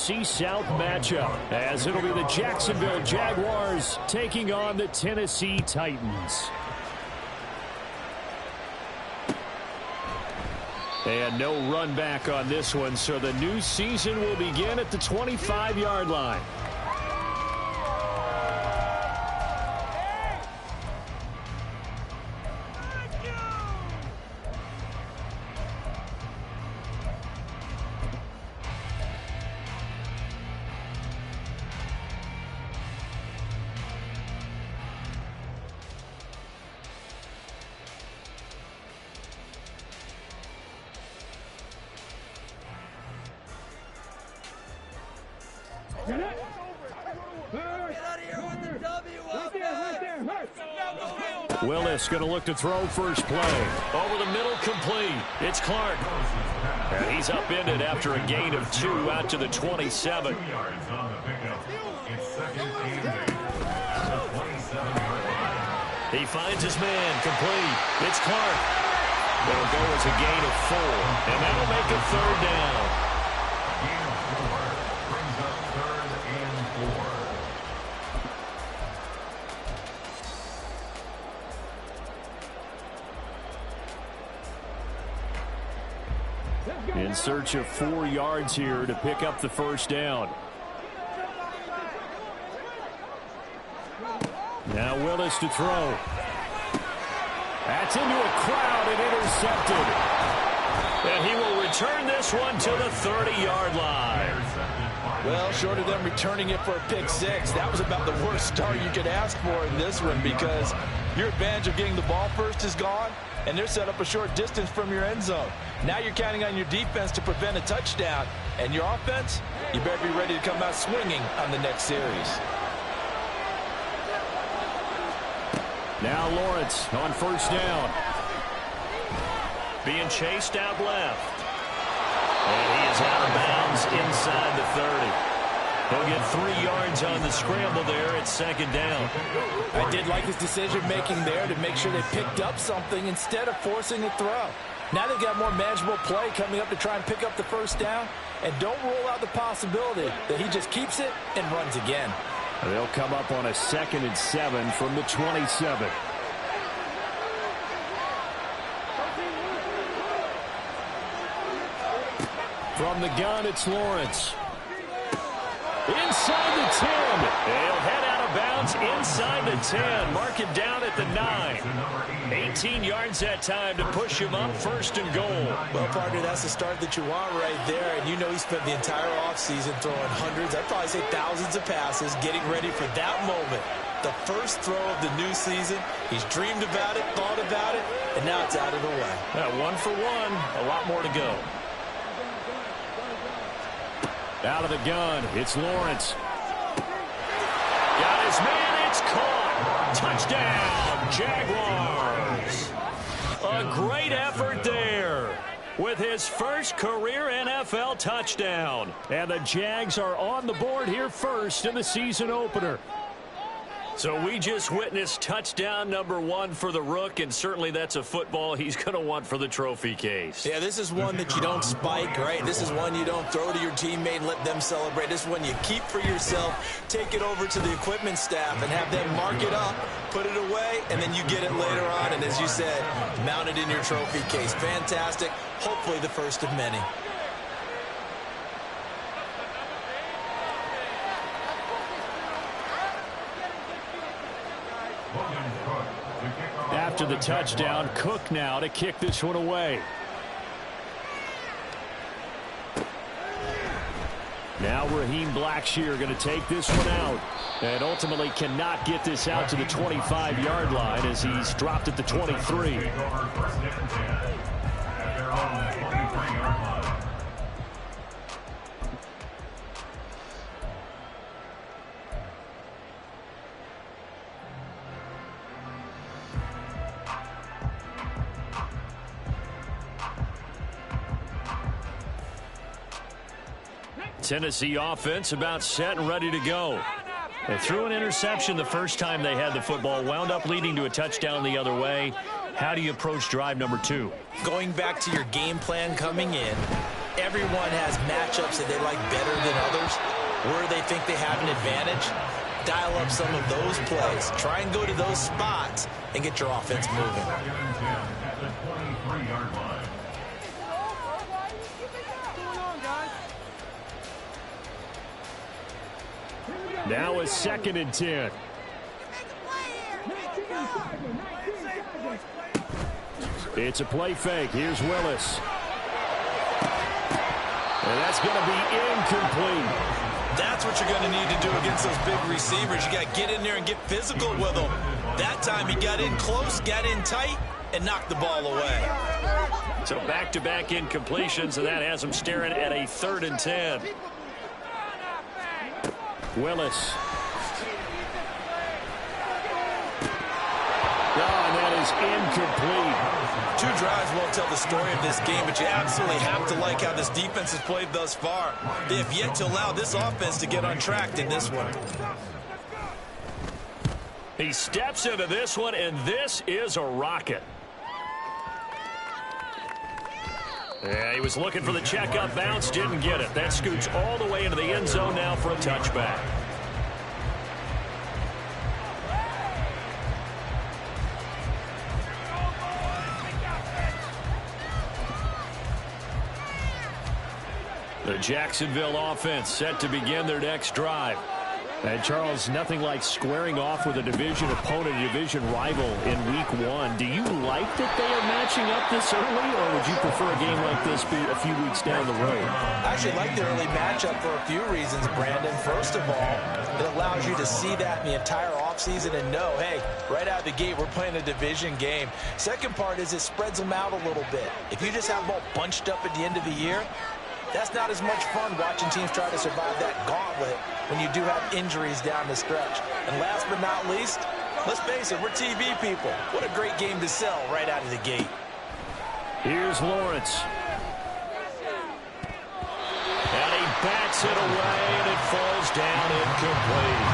NFC South matchup, as it'll be the Jacksonville Jaguars taking on the Tennessee Titans. And no run back on this one, so the new season will begin at the 25-yard line. Willis going to look to throw first play. Over the middle, complete. It's Clark. And he's upended after a gain of 2 out to the 27. He finds his man, complete. It's Clark. It'll go as a gain of 4, and that'll make a third down. In search of 4 yards here to pick up the first down. Now Willis to throw. That's into a crowd and intercepted. And he will return this one to the 30-yard line. Well, short of them returning it for a pick 6, that was about the worst start you could ask for in this one, because your advantage of getting the ball first is gone, and they're set up a short distance from your end zone. Now you're counting on your defense to prevent a touchdown, and your offense, you better be ready to come out swinging on the next series. Now Lawrence on first down. Being chased out left. And he is out of bounds inside the 30. He'll get 3 yards on the scramble there at second down. I did like his decision-making there to make sure they picked up something instead of forcing a throw. Now they've got more manageable play coming up to try and pick up the first down. And don't rule out the possibility that he just keeps it and runs again. They'll come up on a 2nd and 7 from the 27. From the gun, it's Lawrence. Inside the 10. They'll head out of bounds inside the 10. Mark it down at the 9. 18 yards that time to push him up 1st and goal. Well, partner, that's the start that you want right there. And you know he spent the entire offseason throwing hundreds, I'd probably say thousands of passes, getting ready for that moment. The first throw of the new season. He's dreamed about it, thought about it, and now it's out of the way. 1 for 1. A lot more to go. Out of the gun, it's Lawrence. Got his man, it's caught. Touchdown, Jaguars. A great effort there with his first career NFL touchdown. And the Jags are on the board here first in the season opener. So we just witnessed touchdown number 1 for the Rook, and certainly that's a football he's going to want for the trophy case. Yeah, this is one that you don't spike, right? This is one you don't throw to your teammate and let them celebrate. This is one you keep for yourself, take it over to the equipment staff and have them mark it up, put it away, and then you get it later on, and as you said, mount it in your trophy case. Fantastic. Hopefully the first of many. After the touchdown, Cook now to kick this one away. Now Raheem Blackshear going to take this one out. And ultimately cannot get this out to the 25-yard line as he's dropped at the 23. Tennessee offense about set and ready to go. They threw an interception the first time they had the football, wound up leading to a touchdown the other way. How do you approach drive number 2? Going back to your game plan coming in, Everyone has matchups that they like better than others, where they think they have an advantage. Dial up some of those plays. Try and go to those spots and get your offense moving. Now a 2nd and 10. It's a play fake. Here's Willis. And that's going to be incomplete. That's what you're going to need to do against those big receivers. You got to get in there and get physical with them. That time he got in close, got in tight, and knocked the ball away. So back-to-back incompletions, and that has him staring at a 3rd and 10. Willis. And that is incomplete. 2 drives won't tell the story of this game, but you absolutely have to like how this defense has played thus far. They have yet to allow this offense to get on track in this one. He steps into this one, and this is a rocket. Yeah, he was looking for the checkup bounce, didn't get it. That scoots all the way into the end zone now for a touchback. The Jacksonville offense set to begin their next drive. And Charles, nothing like squaring off with a division opponent, a division rival in week 1. Do you like that they are matching up this early, or would you prefer a game like this be a few weeks down the road? I actually like the early matchup for a few reasons, Brandon. First of all, it allows you to see that in the entire offseason and know, hey, right out of the gate, we're playing a division game. Second part is it spreads them out a little bit. If you just have them all bunched up at the end of the year, that's not as much fun watching teams try to survive that gauntlet when you do have injuries down the stretch. And last but not least, let's face it, we're TV people. What a great game to sell right out of the gate. Here's Lawrence. And he bats it away, and it falls down incomplete.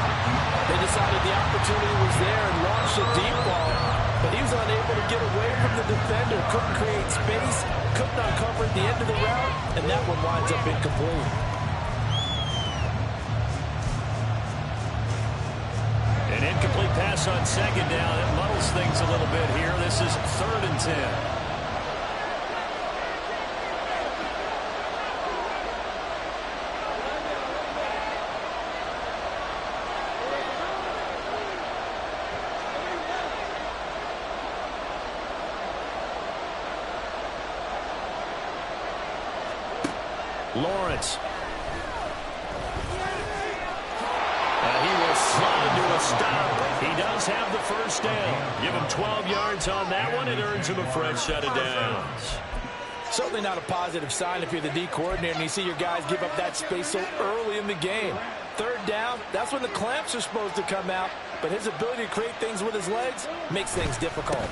They decided the opportunity was there and launched a deep ball, but he was unable to get away from the defender, couldn't create space, couldn't uncover at the end of the route, and that one winds up incomplete. An incomplete pass on 2nd down. It muddles things a little bit here. This is 3rd and 10. Lawrence. He will slide to a stop. He does have the first down. Give him 12 yards on that one. It earns him a fresh set of downs. Certainly not a positive sign if you're the D coordinator and you see your guys give up that space so early in the game. 3rd down, that's when the clamps are supposed to come out, but his ability to create things with his legs makes things difficult.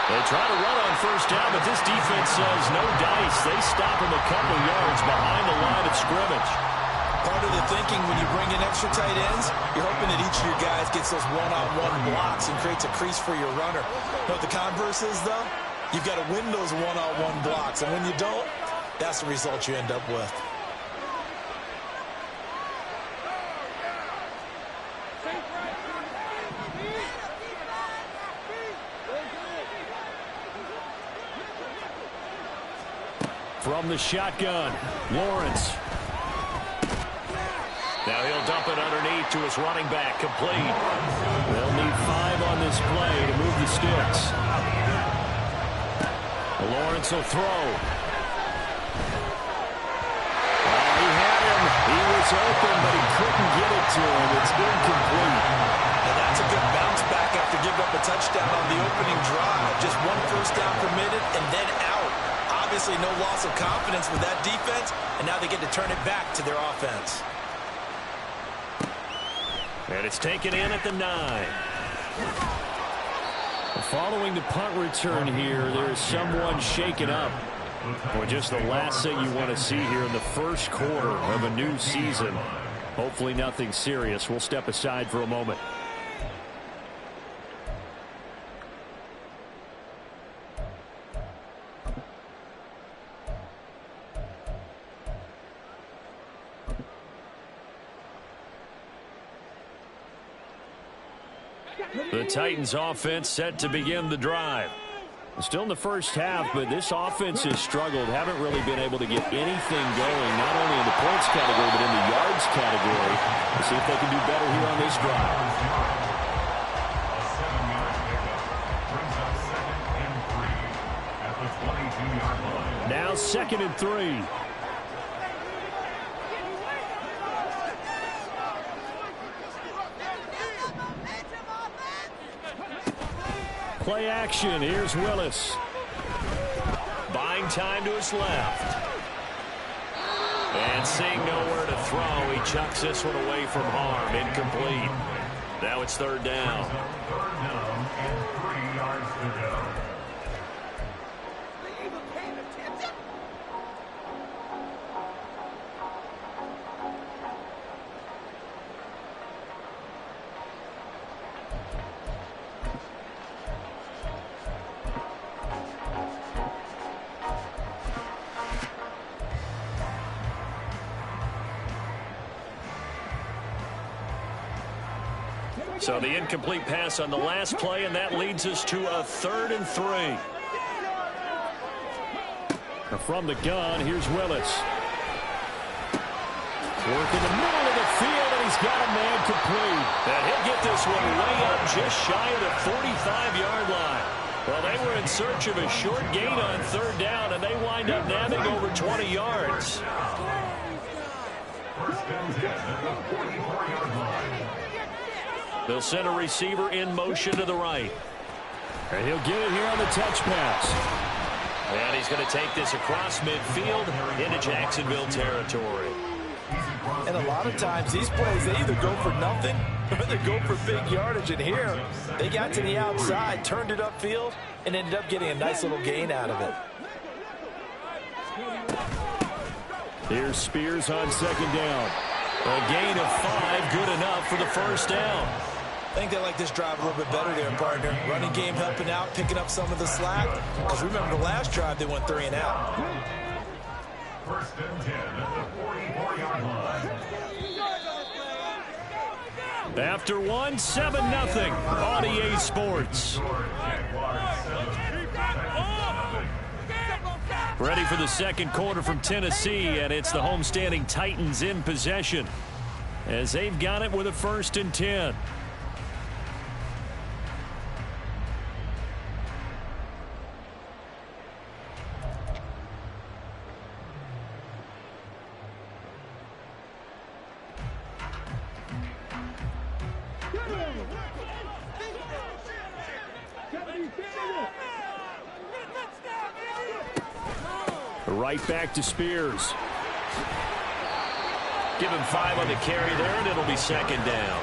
They try to run on 1st down, but this defense says no dice. They stop him a couple yards behind the line of scrimmage. Part of the thinking when you bring in extra tight ends, you're hoping that each of your guys gets those one-on-one blocks and creates a crease for your runner. You know what the converse is, though? You've got to win those one-on-one blocks, and when you don't, that's the result you end up with. From the shotgun, Lawrence. Now he'll dump it underneath to his running back, complete. They'll need 5 on this play to move the sticks. Lawrence will throw. He had him. He was open, but he couldn't get it to him. It's incomplete. And that's a good bounce back after giving up a touchdown on the opening drive. Just 1 first down permitted and then out. Obviously no loss of confidence with that defense, and now they get to turn it back to their offense. And it's taken in at the 9. Following the punt return here, there is someone shaken up. Or just the last thing you want to see here in the first quarter of a new season. Hopefully nothing serious. We'll step aside for a moment. The Titans offense set to begin the drive. Still in the first half, but this offense has struggled. Haven't really been able to get anything going, not only in the points category, but in the yards category. We'll see if they can do better here on this drive. Now 2nd and 3. Play action. Here's Willis. Buying time to his left. And seeing nowhere to throw, he chucks this one away from harm. Incomplete. Now it's 3rd down. And 3 yards to go. So the incomplete pass on the last play, and that leads us to a 3rd and 3. From the gun, here's Willis. Work in the middle of the field, and he's got a man complete. And he'll get this one way up just shy of the 45-yard line. Well, they were in search of a short gain on 3rd down, and they wind up nabbing over 20 yards. 1st and 10 at the 44-yard line. They'll send a receiver in motion to the right. And he'll get it here on the touch pass. And he's going to take this across midfield into Jacksonville territory. And a lot of times these plays, they either go for nothing or they go for big yardage. And here, they got to the outside, turned it upfield, and ended up getting a nice little gain out of it. Here's Spears on 2nd down. A gain of 5, good enough for the 1st down. I think they like this drive a little bit better there, partner. Running game helping out, picking up some of the slack. Because remember the last drive, they went 3 and out. 1st and 10 at the 44-yard line. After 1, 7-0 on EA Sports. Ready for the 2nd quarter from Tennessee, and it's the homestanding Titans in possession as they've got it with a 1st and 10. Right back to Spears. Give him 5 on the carry there, and it'll be 2nd down.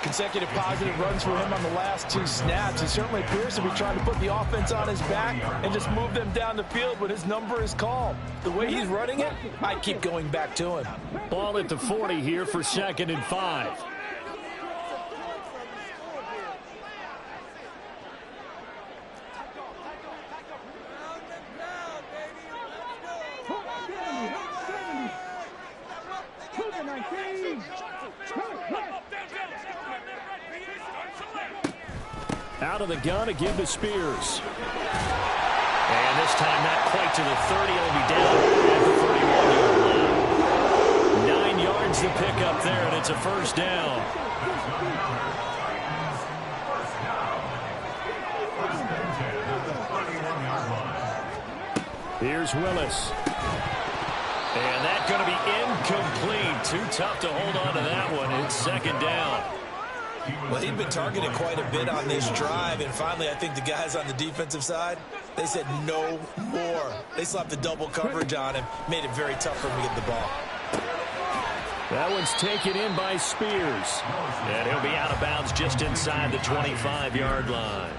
Consecutive positive runs for him on the last 2 snaps. He certainly appears to be trying to put the offense on his back and just move them down the field when his number is called. The way he's running it, I'd keep going back to him. Ball at the 40 here for 2nd and 5. Out of the gun again to Spears. And this time not quite to the 30. He'll be down at the 31-yard line. 9 yards to pick up there, and it's a 1st down. Here's Willis. And that's going to be incomplete. Too tough to hold on to that one. It's 2nd down. Well, he'd been targeted quite a bit on this drive, and finally I think the guys on the defensive side, they said no more. They slapped the double coverage on him, made it very tough for him to get the ball. That one's taken in by Spears. And he'll be out of bounds just inside the 25-yard line.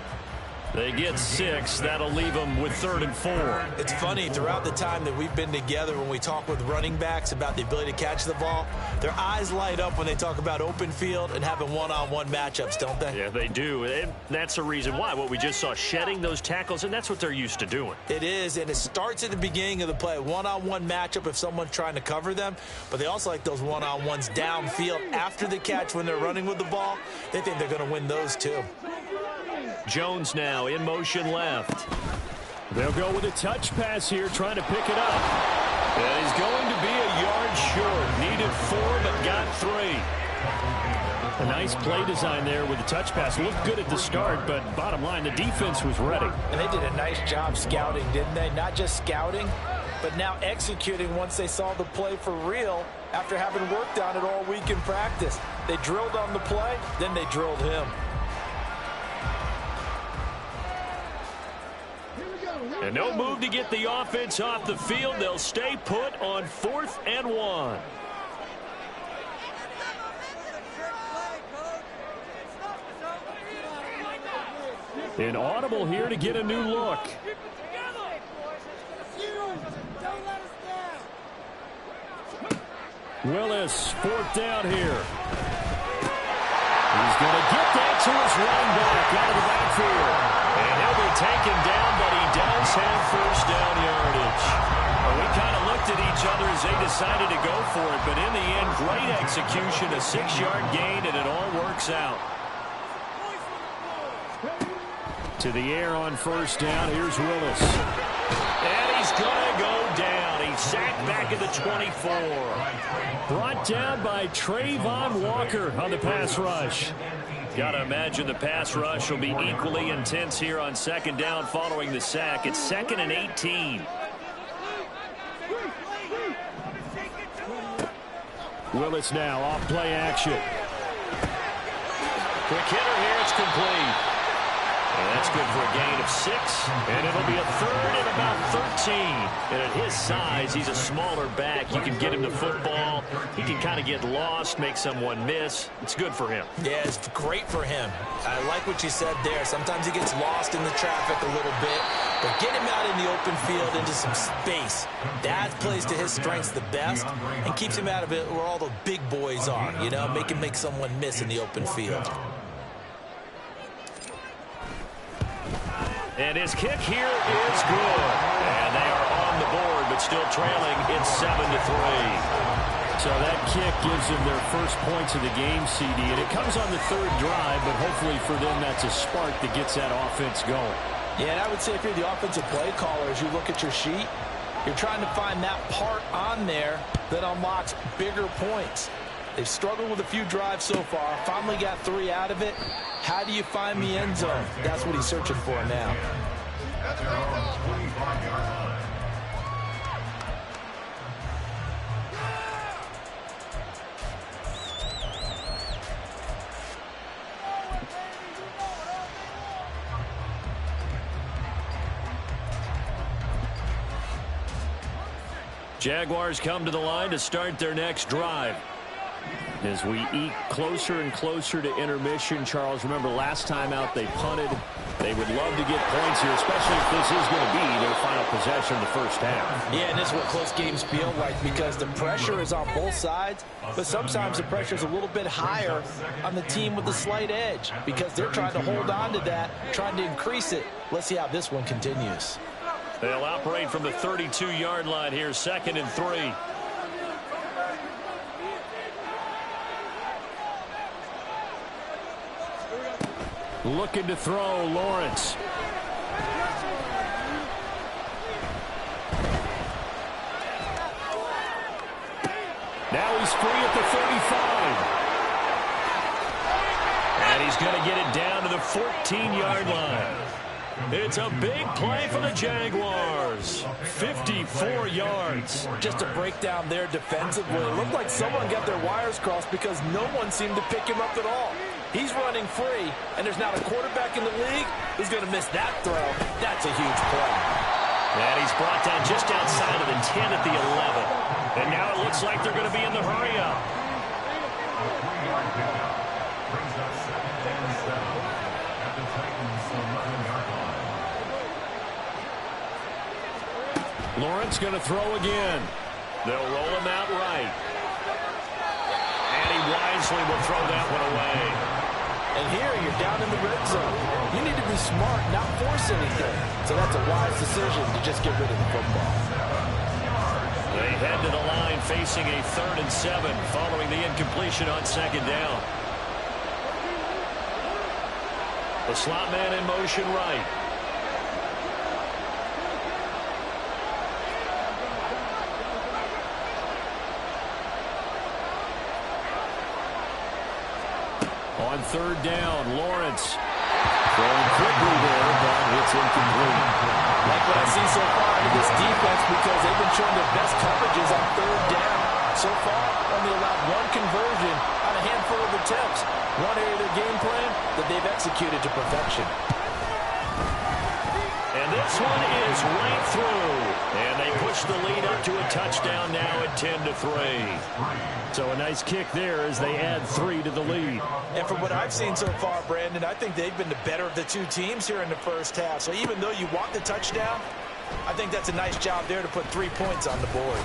They get 6. That'll leave them with 3rd and 4. It's funny, throughout the time that we've been together, when we talk with running backs about the ability to catch the ball, their eyes light up when they talk about open field and having one-on-one matchups, don't they? Yeah, they do. And that's the reason why. What we just saw, shedding those tackles, and that's what they're used to doing. It is, and it starts at the beginning of the play. One-on-one matchup if someone's trying to cover them, but they also like those one-on-ones downfield after the catch when they're running with the ball. They think they're going to win those too. Jones now in motion left. They'll go with a touch pass here, trying to pick it up. And he's going to be a yard short. Needed 4, but got 3. A nice play design there with the touch pass. Looked good at the start, but bottom line, the defense was ready. And they did a nice job scouting, didn't they? Not just scouting, but now executing once they saw the play for real after having worked on it all week in practice. They drilled on the play, then they drilled him. And no move to get the offense off the field. They'll stay put on 4th and 1. An audible here to get a new look. Willis, 4th down here. He's going to get that to his running back out of the backfield. And he'll be taken down, but he does have 1st down yardage. Well, we kind of looked at each other as they decided to go for it, but in the end, great execution, a 6-yard gain, and it all works out. To the air on 1st down. Here's Willis. And he's going to go down. He's sacked back at the 24. Brought down by Trayvon Walker on the pass rush. Got to imagine the pass rush will be equally intense here on 2nd down following the sack. It's 2nd and 18. Willis now off play action. Quick hitter here. It's complete. And that's good for a gain of 6. And it'll be a 3rd and about 13. And at his size, he's a smaller back. You can get him the football. He can kind of get lost, make someone miss. It's good for him. Yeah, it's great for him. I like what you said there. Sometimes he gets lost in the traffic a little bit. But get him out in the open field into some space. That plays to his strengths the best and keeps him out of it where all the big boys are. You know, make him make someone miss in the open field. And his kick here is good. And they are on the board, but still trailing. It's 7-3. So that kick gives them their first points of the game, CD. And it comes on the 3rd drive, but hopefully for them that's a spark that gets that offense going. Yeah, and I would say if you're the offensive play caller, as you look at your sheet, you're trying to find that part on there that unlocks bigger points. They've struggled with a few drives so far. Finally got 3 out of it. How do you find the end zone? That's what he's searching for now. Jaguars come to the line to start their next drive. As we eke closer and closer to intermission, Charles, remember last time out they punted. They would love to get points here, especially if this is going to be their final possession in the first half. Yeah, and this is what close games feel like because the pressure is on both sides, but sometimes the pressure is a little bit higher on the team with the slight edge because they're trying to hold on to that, trying to increase it. Let's see how this one continues. They'll operate from the 32-yard line here, 2nd and 3. Looking to throw, Lawrence. Now he's free at the 35. And he's going to get it down to the 14-yard line. It's a big play for the Jaguars. 54 yards. Just to break down there defensively, it looked like someone got their wires crossed because no one seemed to pick him up at all. He's running free, and there's not a quarterback in the league who's going to miss that throw. That's a huge play. And he's brought down just outside of the 10 at the 11. And now it looks like they're going to be in the hurry-up. at the Titans' 11-yard line. Lawrence going to throw again. They'll roll him out right. And he wisely will throw that one away. And here you're down in the red zone. You need to be smart, not force anything. So that's a wise decision to just get rid of the football. They head to the line facing a 3rd and 7 following the incompletion on 2nd down. The slot man in motion right. On 3rd down, Lawrence throwing quickly there, but it's incomplete. Like what I see so far in this defense, because they've been showing their best coverages on 3rd down. So far, only allowed 1 conversion on a handful of attempts. One area of their game plan that they've executed to perfection. And this one is right through. And they push the lead up to a touchdown now at 10-3. So a nice kick there as they add 3 to the lead. And from what I've seen so far, Brandon, I think they've been the better of the two teams here in the first half. So even though you want the touchdown, I think that's a nice job there to put 3 points on the board.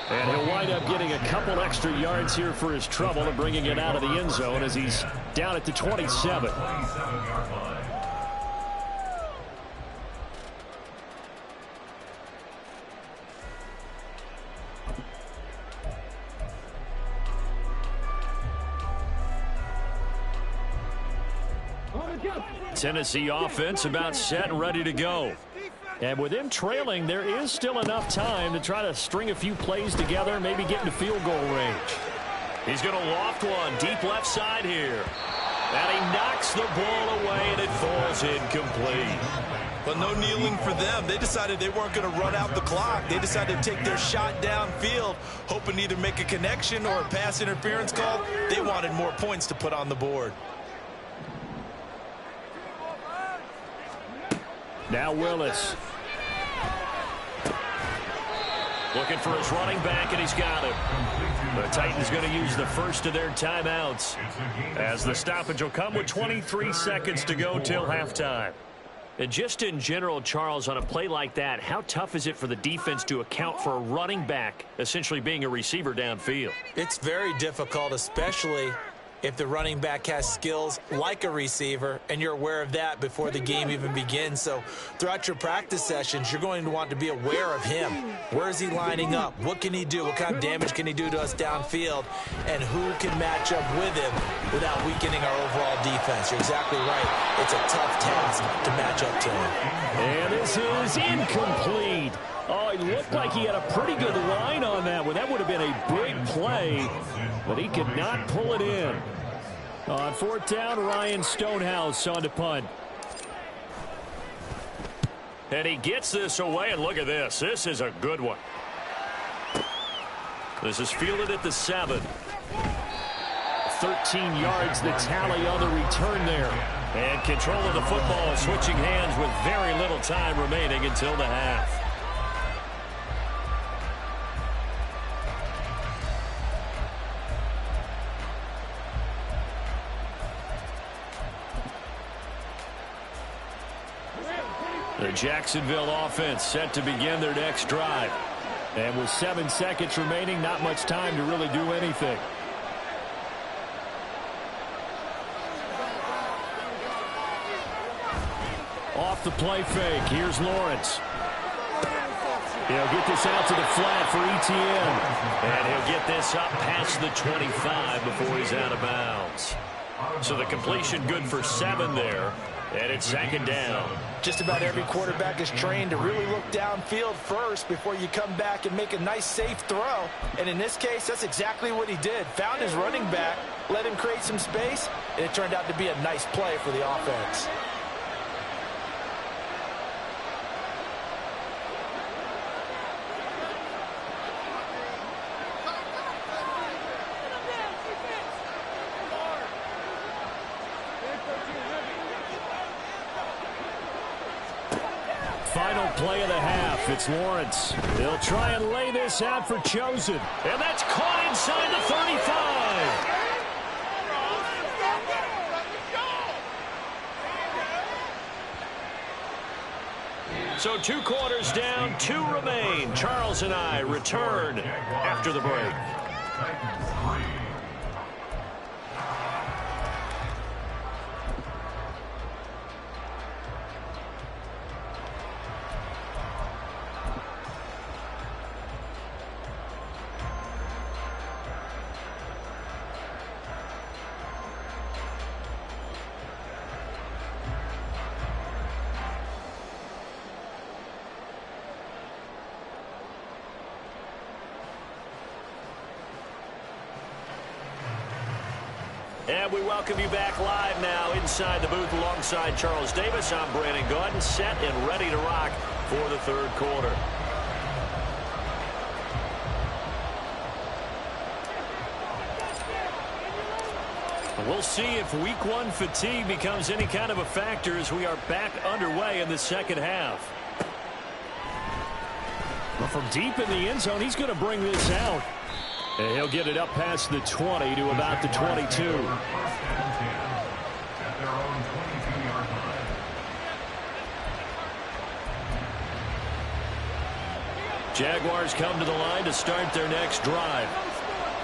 And he'll wind up getting a couple extra yards here for his trouble and bringing it out of the end zone as he's down at the 27. Tennessee offense about set and ready to go. And with him trailing, there is still enough time to try to string a few plays together, maybe get into field goal range. He's going to loft one deep left side here. And he knocks the ball away, and it falls incomplete. But no kneeling for them. They decided they weren't going to run out the clock. They decided to take their shot downfield, hoping to either make a connection or a pass interference call. They wanted more points to put on the board. Now Willis. Looking for his running back, and he's got him. The Titans going to use the first of their timeouts as the stoppage will come with 23 seconds to go till halftime. And just in general, Charles, on a play like that, how tough is it for the defense to account for a running back essentially being a receiver downfield? It's very difficult, especially if the running back has skills like a receiver, and you're aware of that before the game even begins. So throughout your practice sessions, you're going to want to be aware of him. Where is he lining up? What can he do? What kind of damage can he do to us downfield? And who can match up with him without weakening our overall defense? You're exactly right. It's a tough task to match up to him. And this is incomplete. Oh, he looked like he had a pretty good line on that one. That would have been a big play, but he could not pull it in. On 4th down, Ryan Stonehouse on to punt. And he gets this away, and look at this. This is a good one. This is fielded at the 7. 13 yards, the tally on the return there. And control of the football, switching hands with very little time remaining until the half. The Jacksonville offense set to begin their next drive. And with 7 seconds remaining, not much time to really do anything. Off the play fake, here's Lawrence. He'll get this out to the flat for Etienne. And he'll get this up past the 25 before he's out of bounds. So the completion good for 7 there. And it's 2nd down. Just about every quarterback is trained to really look downfield first before you come back and make a nice, safe throw. And in this case, that's exactly what he did. Found his running back, let him create some space, and it turned out to be a nice play for the offense. Final play of the half. It's Lawrence. They'll try and lay this out for Chosen. And that's caught inside the 35. So 2 quarters down, 2 remain. Charles and I return after the break. And we welcome you back live now inside the booth alongside Charles Davis. I'm Brandon Gaudin, set and ready to rock for the 3rd quarter. We'll see if week 1 fatigue becomes any kind of a factor as we are back underway in the 2nd half. Well, from deep in the end zone, he's going to bring this out. And he'll get it up past the 20 to about the 22. Jaguars come to the line to start their next drive.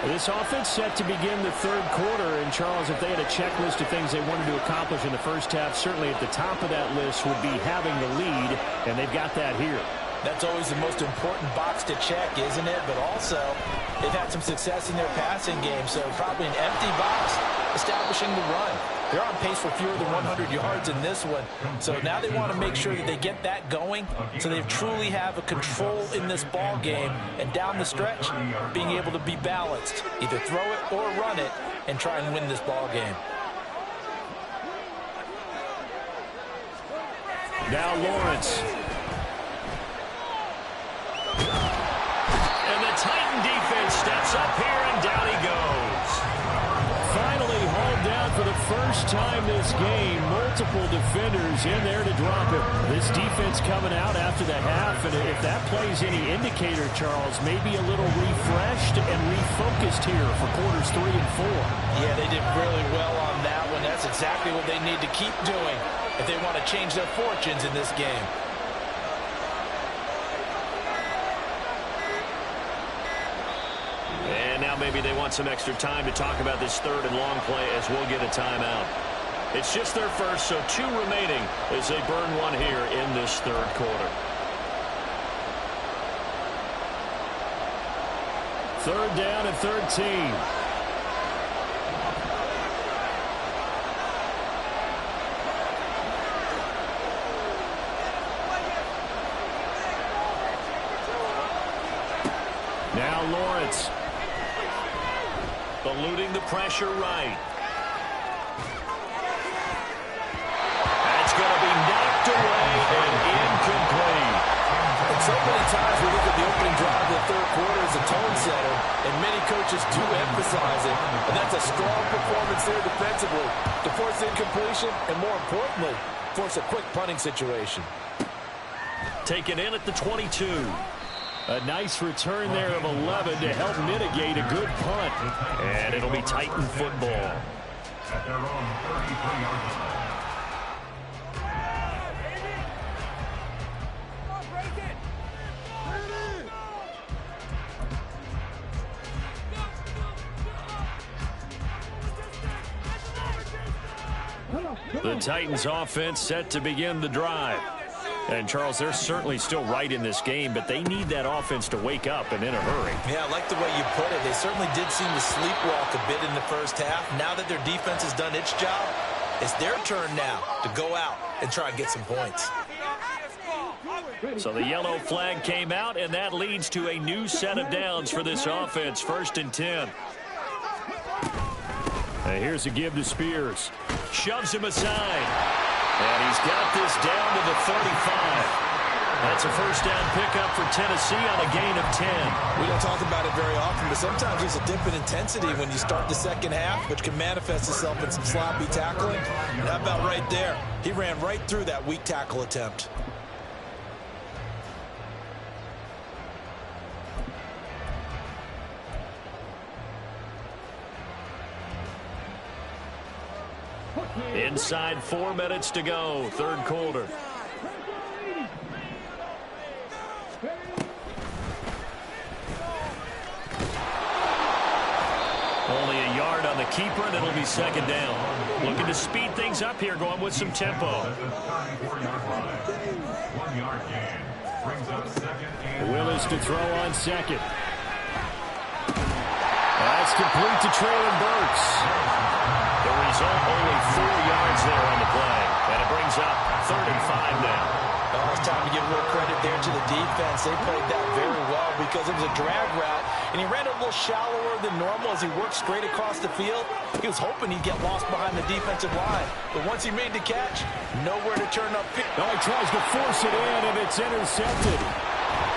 This offense set to begin the 3rd quarter. And, Charles, if they had a checklist of things they wanted to accomplish in the first half, certainly at the top of that list would be having the lead, and they've got that here. That's always the most important box to check, isn't it? But also, they've had some success in their passing game, so probably an empty box establishing the run. They're on pace for fewer than 100 yards in this one, so now they want to make sure that they get that going so they truly have a control in this ball game, and down the stretch, being able to be balanced, either throw it or run it, and try and win this ball game. Now Lawrence. And the Titan defense steps up here, and down he goes. Finally hauled down for the first time this game. Multiple defenders in there to drop it. This defense coming out after the half, and if that plays any indicator, Charles, maybe a little refreshed and refocused here for quarters 3 and 4. Yeah, they did really well on that one. That's exactly what they need to keep doing if they want to change their fortunes in this game. And now maybe they want some extra time to talk about this 3rd and long play as we'll get a timeout. It's just their first, so 2 remaining as they burn one here in this 3rd quarter. 3rd down and 13. Now Lawrence. Eluding the pressure right. That's going to be knocked away and incomplete. And so many times we look at the opening drive of the 3rd quarter as a tone setter, and many coaches do emphasize it. And that's a strong performance there defensively to force incompletion and, more importantly, force a quick punting situation. Taken in at the 22. A nice return there of 11 to help mitigate a good punt. And it'll be Titan football. At their own 33-yard line. The Titans offense set to begin the drive. And, Charles, they're certainly still right in this game, but they need that offense to wake up and in a hurry. Yeah, I like the way you put it. They certainly did seem to sleepwalk a bit in the first half. Now that their defense has done its job, it's their turn now to go out and try and get some points. So the yellow flag came out, and that leads to a new set of downs for this offense. 1st and 10. Here's a give to Spears. Shoves him aside. And he's got this down to the 35. That's a 1st down pickup for Tennessee on a gain of 10. We don't talk about it very often, but sometimes there's a dip in intensity when you start the 2nd half, which can manifest itself in some sloppy tackling. And how about right there? He ran right through that weak tackle attempt. Inside 4 minutes to go, 3rd quarter. Only a yard on the keeper, and it'll be second down. Looking to speed things up here, going with some tempo. 1-yard gain. Brings up second and Willis to throw on second. That's complete to Traylon Burks. The result, only 4 yards there on the play. And it brings up 3rd and 5 now. Oh, it's time to give a little credit there to the defense. They played that very well because it was a drag route, and he ran a little shallower than normal as he worked straight across the field. He was hoping he'd get lost behind the defensive line. But once he made the catch, nowhere to turn up. Now he tries to force it in, and it's intercepted.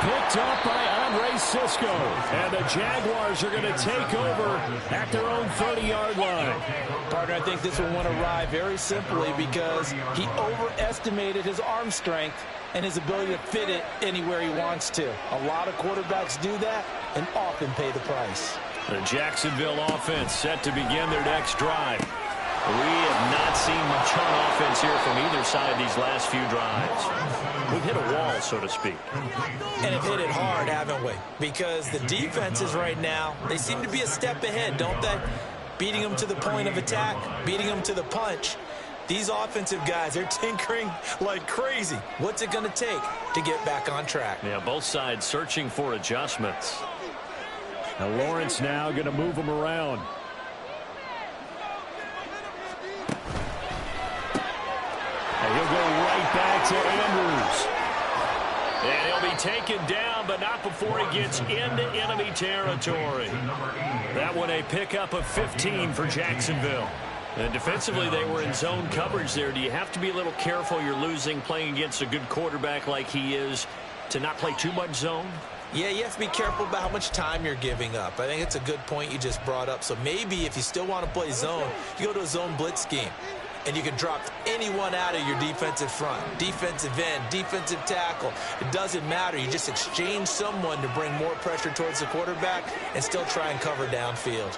Picked up by Andre Sisco. And the Jaguars are going to take over at their own 30-yard line. Partner, I think this one went awry very simply because he overestimated his arm strength and his ability to fit it anywhere he wants to. A lot of quarterbacks do that and often pay the price. The Jacksonville offense set to begin their next drive. We have not seen much on offense here from either side these last few drives. We've hit a wall, so to speak. And have hit it hard, haven't we? Because the defenses right now, they seem to be a step ahead, don't they? Beating them to the point of attack, beating them to the punch. These offensive guys, they're tinkering like crazy. What's it going to take to get back on track? Yeah, both sides searching for adjustments. Now Lawrence now going to move them around. And he'll go right back to Andrews. And he'll be taken down, but not before he gets into enemy territory. That one a pickup of 15 for Jacksonville. And defensively, they were in zone coverage there. Do you have to be a little careful? You're losing playing against a good quarterback like he is to not play too much zone? Yeah, you have to be careful about how much time you're giving up. I think it's a good point you just brought up. So maybe if you still want to play zone, you go to a zone blitz scheme. And you can drop anyone out of your defensive front. Defensive end, defensive tackle. It doesn't matter. You just exchange someone to bring more pressure towards the quarterback and still try and cover downfield.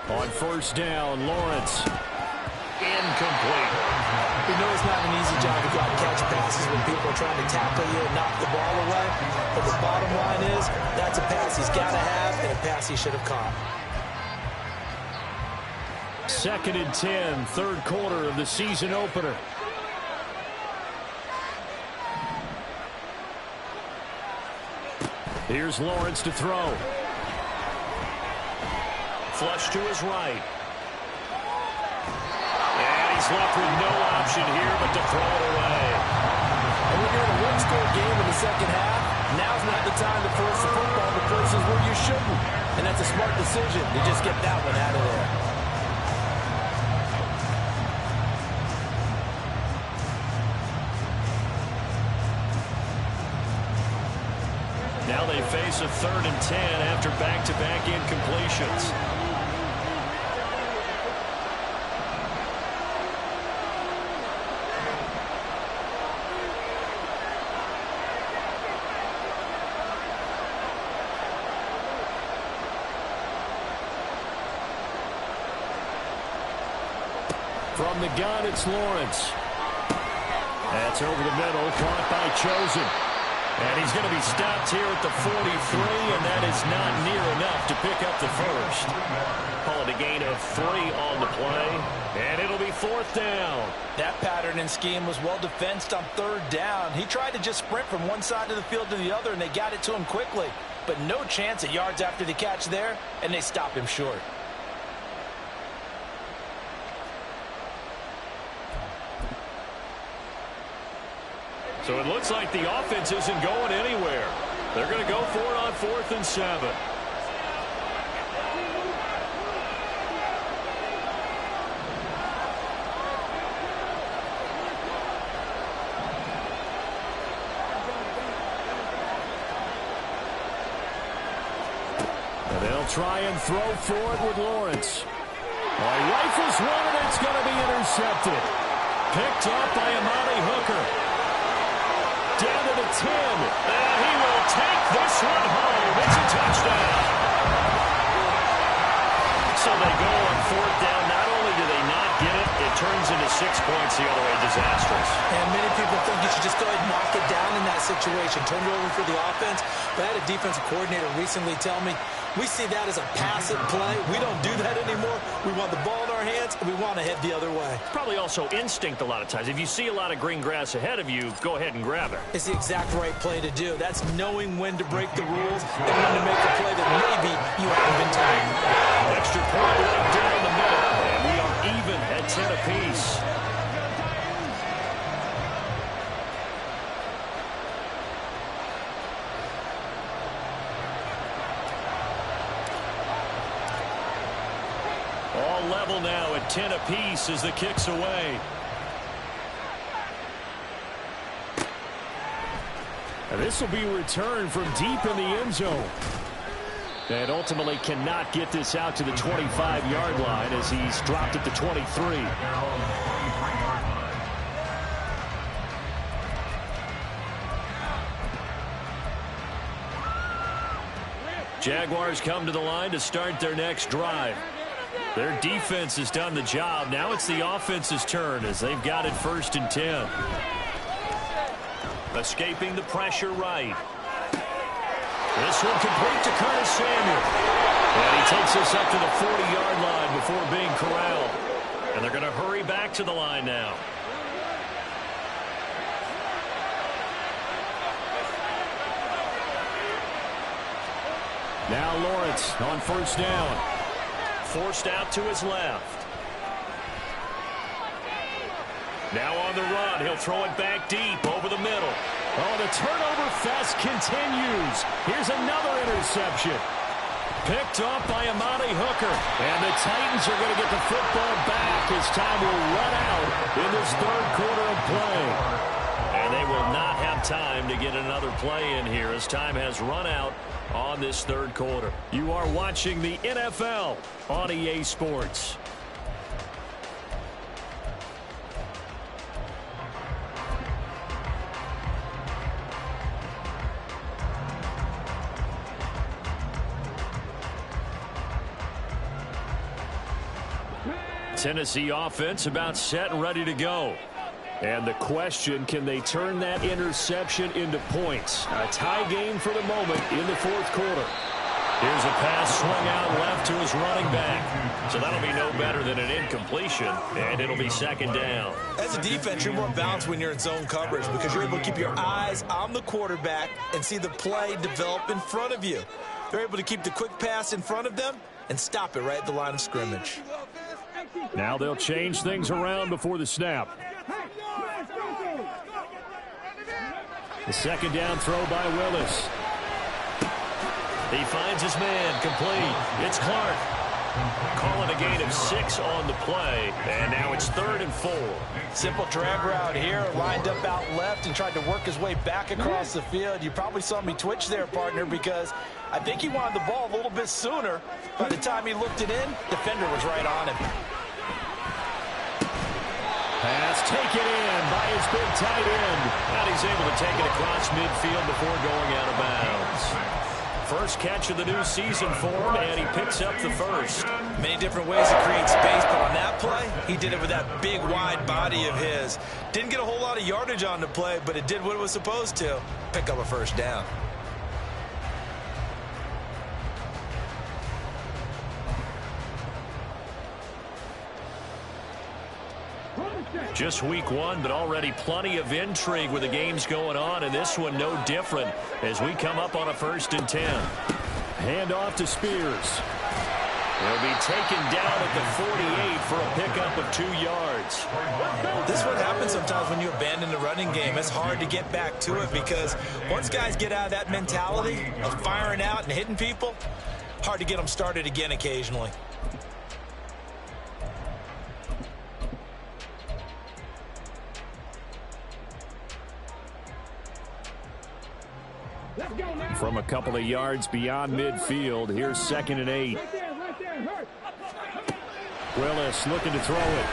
On first down, Lawrence. Incomplete. You know it's not an easy job to go out and catch passes when people are trying to tackle you and knock the ball away. But the bottom line is, that's a pass he's got to have and a pass he should have caught. 2nd and 10, third quarter of the season opener. Here's Lawrence to throw. Flush to his right. And he's left with no option here but to throw it away. And when you're in a one-score game in the second half, now's not the time to force the football to places where you shouldn't. And that's a smart decision to just get that one out of there. Now they face a 3rd and 10 after back-to-back incompletions. From the gun, it's Lawrence. That's over the middle, caught by Chosen. And he's going to be stopped here at the 43, and that is not near enough to pick up the first. Call it a gain of 3 on the play, and it'll be 4th down. That pattern and scheme was well defensed on 3rd down. He tried to just sprint from one side of the field to the other, and they got it to him quickly. But no chance at yards after the catch there, and they stop him short. So it looks like the offense isn't going anywhere. They're going to go for it on 4th and 7. And they'll try and throw forward with Lawrence. Rifles one, and it's going to be intercepted. Picked up by Amani Hooker. Down to the 10. And he will take this one home. It's a touchdown. So they go on 4th down. Not only do they not get it, it turns turns into 6 points the other way. Disastrous. And many people think you should just go ahead and knock it down in that situation. Turn it over for the offense. But I had a defensive coordinator recently tell me, we see that as a passive play. We don't do that anymore. We want the ball in our hands, and we want to head the other way. Probably also instinct a lot of times. If you see a lot of green grass ahead of you, go ahead and grab it. It's the exact right play to do. That's knowing when to break the rules and when to make a play that maybe you haven't been tagged. Extra point right down the middle. And we are even at 10 apiece. All level now at 10 apiece as the kick's away. And this will be returned from deep in the end zone. And ultimately cannot get this out to the 25-yard line as he's dropped at the 23. Jaguars come to the line to start their next drive. Their defense has done the job. Now it's the offense's turn as they've got it 1st and 10. Escaping the pressure right. This one complete to Curtis Samuel. And he takes us up to the 40-yard line before being corralled. And they're going to hurry back to the line now. Now Lawrence on 1st down. Forced out to his left. Now on the run. He'll throw it back deep over the middle. Oh, the turnover fest continues. Here's another interception. Picked up by Amani Hooker. And the Titans are going to get the football back as time will run out in this 3rd quarter of play. And they will not have time to get another play in here as time has run out on this 3rd quarter. You are watching the NFL on EA Sports. Tennessee offense about set and ready to go. And the question, can they turn that interception into points? A tie game for the moment in the 4th quarter. Here's a pass swung out left to his running back. So that'll be no better than an incompletion, and it'll be 2nd down. As a defense, you're more balanced when you're in zone coverage because you're able to keep your eyes on the quarterback and see the play develop in front of you. They're able to keep the quick pass in front of them and stop it right at the line of scrimmage. Now they'll change things around before the snap. The 2nd down throw by Willis. He finds his man complete. It's Clark. Calling a gain of 6 on the play, and now it's 3rd and 4. Simple drag route here, lined up out left and tried to work his way back across the field. You probably saw me twitch there, partner, because I think he wanted the ball a little bit sooner. By the time he looked it in, defender was right on him. Pass taken in by his big tight end. And he's able to take it across midfield before going out of bounds. First catch of the new season for him, and he picks up the 1st. Many different ways to create space, but on that play, he did it with that big, wide body of his. Didn't get a whole lot of yardage on the play, but it did what it was supposed to. Pick up a 1st down. Just week 1, but already plenty of intrigue with the games going on, and this one no different as we come up on a 1st and 10. Hand off to Spears. He'll be taken down at the 48 for a pickup of 2 yards. This is what happens sometimes when you abandon the running game. It's hard to get back to it because once guys get out of that mentality of firing out and hitting people, hard to get them started again occasionally. From a couple of yards beyond midfield, here's 2nd and 8. Willis looking to throw it.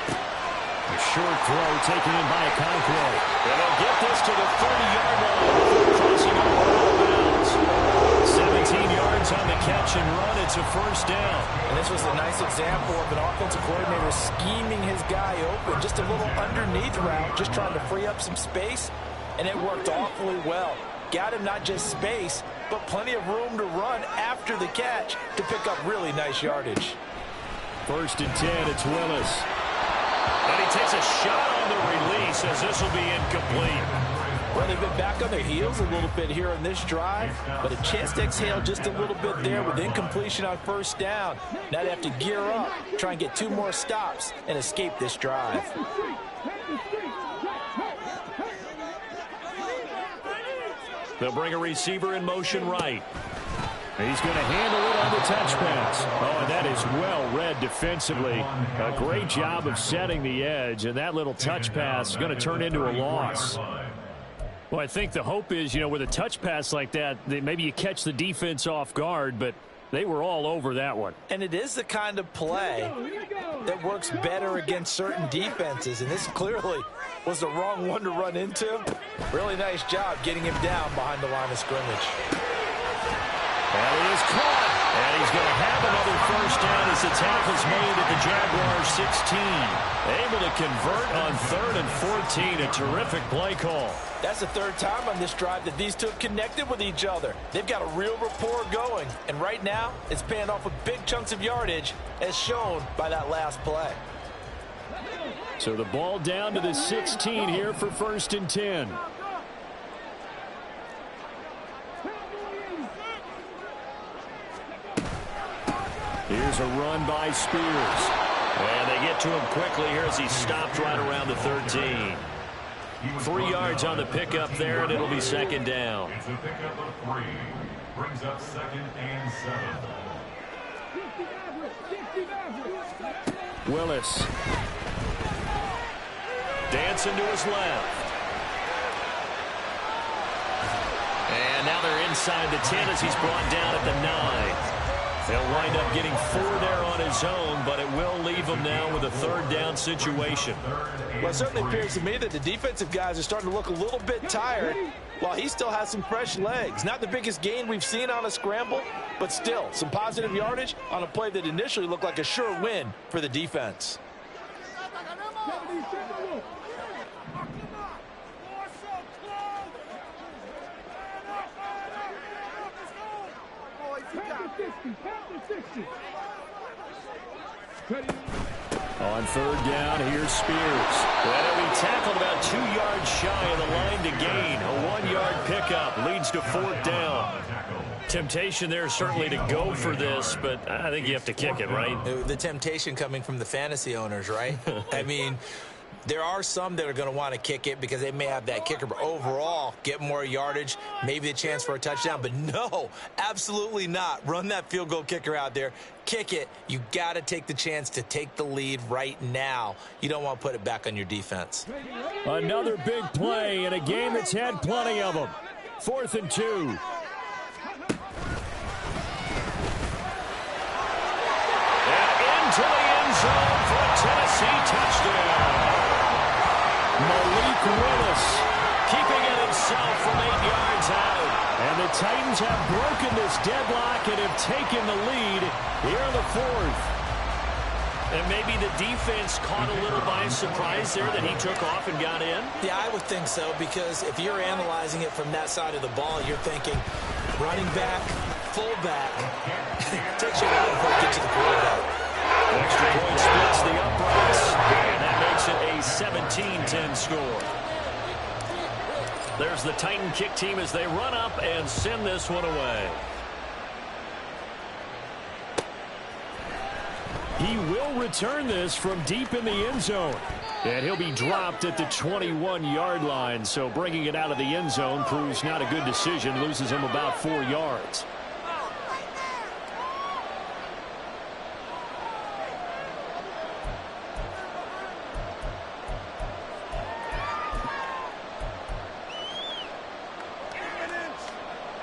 A short throw taken in by Okonkwo. And they'll get this to the 30-yard line before crossing over out of bounds. 17 yards on the catch and run. It's a first down. And this was a nice example of an offensive coordinator scheming his guy open. Just a little underneath route, just trying to free up some space, and it worked awfully well. Got him not just space, but plenty of room to run after the catch to pick up really nice yardage. 1st and 10, it's Willis. And he takes a shot on the release as this will be incomplete. Well, they've been back on their heels a little bit here in this drive, but a chance to exhale just a little bit there with incompletion on 1st down. Now they have to gear up, try and get 2 more stops, and escape this drive. They'll bring a receiver in motion right. He's going to handle it on the touch pass. Oh, and that is well read defensively. A great job of setting the edge, and that little touch pass is going to turn into a loss. Well, I think the hope is, with a touch pass like that, maybe you catch the defense off guard, but they were all over that one. And it is the kind of play that works better against certain defenses, and this clearly was the wrong one to run into. Really nice job getting him down behind the line of scrimmage. And it is caught. And he's going to have another first down as the tackle's made at the Jaguars 16. Able to convert on 3rd and 14. A terrific play call. That's the 3rd time on this drive that these two have connected with each other. They've got a real rapport going. And right now, it's paying off with big chunks of yardage, as shown by that last play. So the ball down to the 16 here for 1st and 10. Here's a run by Spears. And they get to him quickly here as he's stopped right around the 13. 3 yards on the pickup there, and it'll be 2nd down. It's a pickup of 3. Brings up 2nd and 7. Willis. Dancing to his left. And now they're inside the 10 as he's brought down at the 9. He'll wind up getting 4 there on his own, but it will leave him now with a 3rd down situation. Well, it certainly appears to me that the defensive guys are starting to look a little bit tired while he still has some fresh legs. Not the biggest gain we've seen on a scramble, but still some positive yardage on a play that initially looked like a sure win for the defense. On 3rd down, here's Spears. Well, he tackled about 2 yards shy of the line to gain. A 1-yard pickup leads to 4th down. Temptation there certainly to go for this, but I think you have to kick it, right? The temptation coming from the fantasy owners, right? I mean, there are some that are going to want to kick it because they may have that kicker, but overall, get more yardage, maybe a chance for a touchdown. But no, absolutely not. Run that field goal kicker out there. Kick it. You got to take the chance to take the lead right now. You don't want to put it back on your defense. Another big play in a game that's had plenty of them. 4th and 2. And into the end zone for a Tennessee touchdown. Malik Willis Keeping it himself from 8 yards out. And the Titans have broken this deadlock and have taken the lead here in the 4th. And maybe the defense caught a little by surprise there that he took off and got in? Yeah, I would think so, because if you're analyzing it from that side of the ball, you're thinking running back, fullback. Takes you a while before it gets to the quarterback. Extra point splits the uprights, and that makes it a 17-10 score. There's the Titan kick team as they run up and send this one away. He will return this from deep in the end zone. And he'll be dropped at the 21-yard line. So bringing it out of the end zone proves not a good decision. Loses him about 4 yards.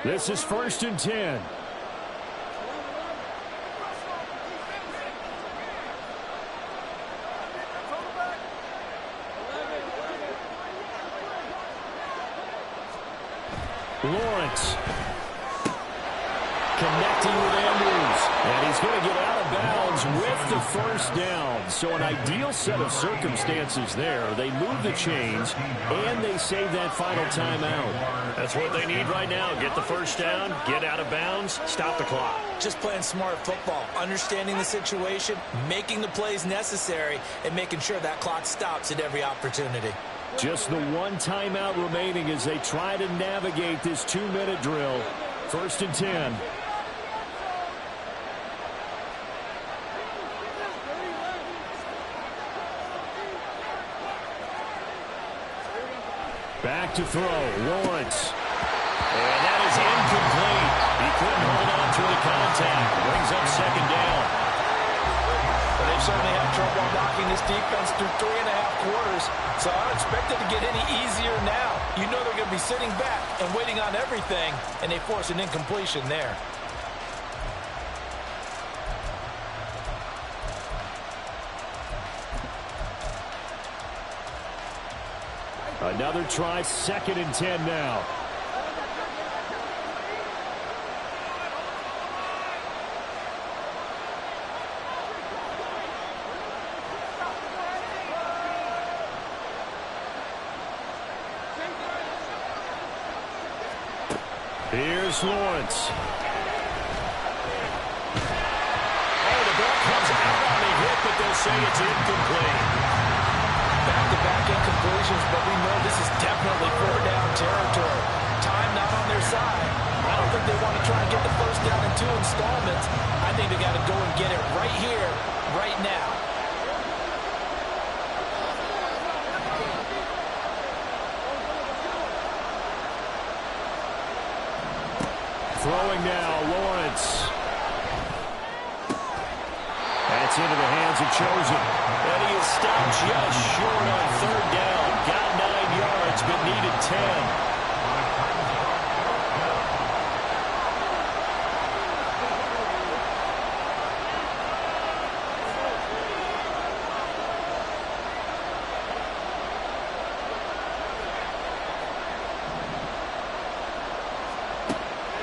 This is 1st and 10. Lawrence connecting with Andrews, and he's he's going to get out of bounds with the first down. So an ideal set of circumstances there. They move the chains, and they save that final timeout. That's what they need right now. Get the first down, get out of bounds, stop the clock. Just playing smart football, understanding the situation, making the plays necessary, and making sure that clock stops at every opportunity. Just the one timeout remaining as they try to navigate this 2-minute drill. 1st and 10. Back to throw, Lawrence. And that is incomplete. He couldn't hold on through the contact. Brings up 2nd down. But they've certainly had trouble blocking this defense through 3.5 quarters, so I don't expect it to get any easier now. You know they're going to be sitting back and waiting on everything, and they force an incompletion there. Another try, 2nd and 10 now. Here's Lawrence. Oh, the ball comes out on the hit, but they'll say it's incomplete. Back-to-back incompletions, but we know this is definitely 4-down territory. Time not on their side. I don't think they want to try and get the first down in 2 installments. I think they got to go and get it right here, right now. Throwing now, Lawrence. That's into the hands of Chosen. And he is stopped just short on 3rd down. Got 9 yards, but needed 10.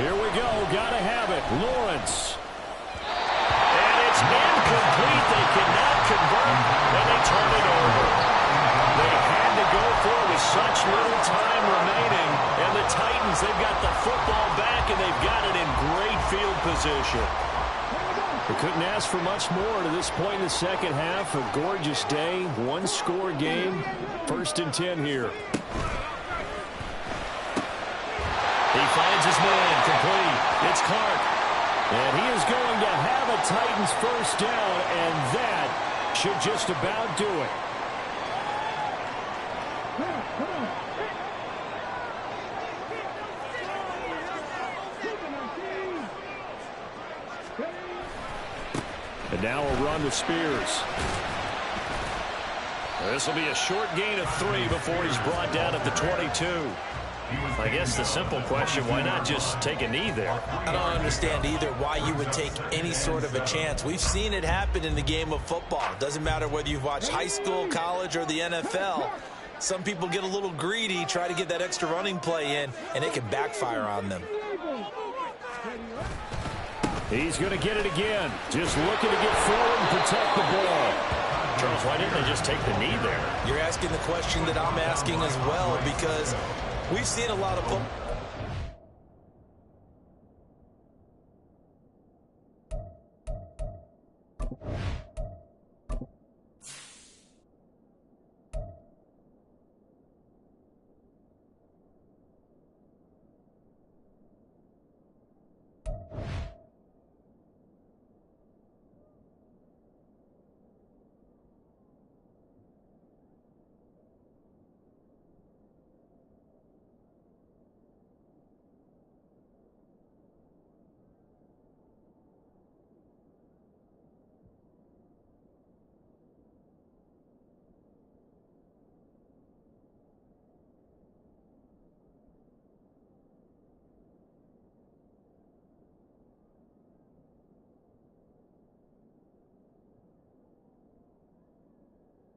Here we go. Gotta have it. Lawrence. And it's incomplete. They cannot convert, and they turn it over. They had to go for it with such little time remaining. And the Titans, they've got the football back, and they've got it in great field position. They couldn't ask for much more to this point in the second half. A gorgeous day. 1-score game. 1st and 10 here. He finds his man, complete. It's Clark. And he is going to have a Titans first down, and that should just about do it. And now a run with Spears. This will be a short gain of 3 before he's brought down at the 22. I guess the simple question, why not just take a knee there? I don't understand either why you would take any sort of a chance. We've seen it happen in the game of football. Doesn't matter whether you've watched high school, college, or the NFL. Some people get a little greedy, try to get that extra running play in, and it can backfire on them. He's going to get it again. Just looking to get forward and protect the ball. Charles, why didn't they just take the knee there? You're asking the question that I'm asking as well, because we've seen a lot of football.